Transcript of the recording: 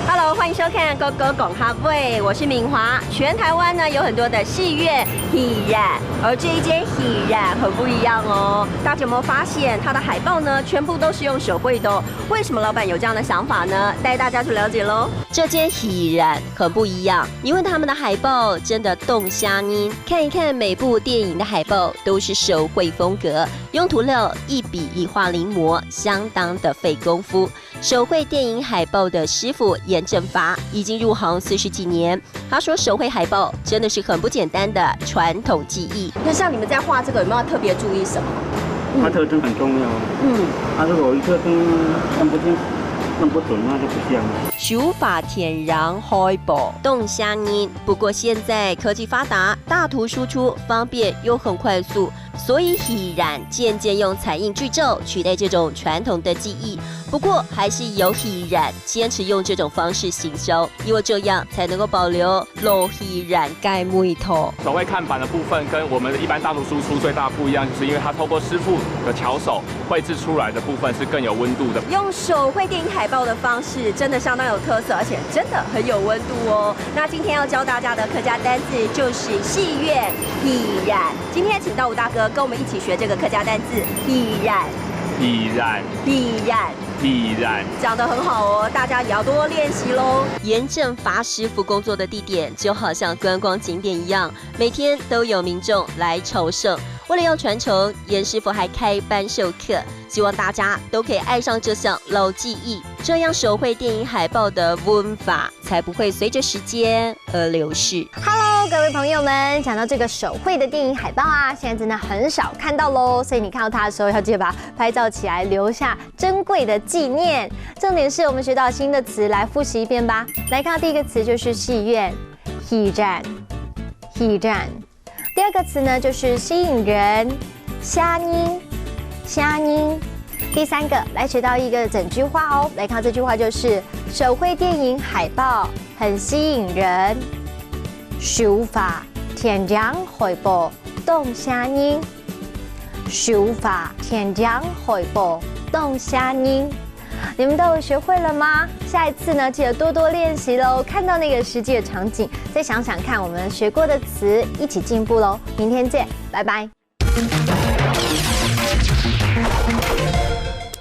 Hello， 欢迎收看《狗狗讲哈会》，我是敏华。全台湾呢有很多的戏院喜染，而这一间喜染很不一样哦。大家有没有发现它的海报呢，全部都是用手绘的哦？为什么老板有这样的想法呢？带大家去了解喽。这间喜染很不一样，因为他们的海报真的动虾妮。看一看每部电影的海报都是手绘风格，用涂料一笔一画临摹，相当的费功夫。手绘电影海报的师傅严正发已经入行40几年，他说手绘海报真的是很不简单的传统技艺。那像你们在画这个有没有特别注意什么？它特征很重要。它如果一特征弄不准，那就不像。手法天然海报动虾妮，不过现在科技发达，大图输出方便又很快速，所以喜染渐渐用彩印矩阵取代这种传统的技艺。不过还是有喜染坚持用这种方式行销，因为这样才能够保留老喜染盖木头。手绘看板的部分跟我们一般大图输出最大不一样，就是因为它透过师傅的巧手绘制出来的部分是更有温度的。用手绘电影海报的方式真的相当有特色，而且真的很有温度哦。那今天要教大家的客家单字就是戏院喜染。今天请到吴大哥跟我们一起学这个客家单字喜染。喜染，喜染，喜染，讲得很好哦，大家也要多练习喽。严正发师傅工作的地点就好像观光景点一样，每天都有民众来朝圣。为了要传承，严师傅还开班授课，希望大家都可以爱上这项老技艺，这样手绘电影海报的文法才不会随着时间而流逝。Hello， 各位朋友们，讲到这个手绘的电影海报啊，现在真的很少看到喽，所以你看到它的时候，要记得把它拍照起来，留下珍贵的纪念。重点是我们学到新的词，来复习一遍吧。来看到第一个词就是戏院，喜染，喜染。第二个词呢就是吸引人，虾妮，虾妮。第三个来学到一个整句话哦，来看这句话就是手绘电影海报很吸引人，手法天然海报动虾妮，手法天然海报动虾妮。你们都有学会了吗？下一次呢，记得多多练习喽。看到那个实际的场景，再想想看我们学过的词，一起进步喽。明天见，拜拜。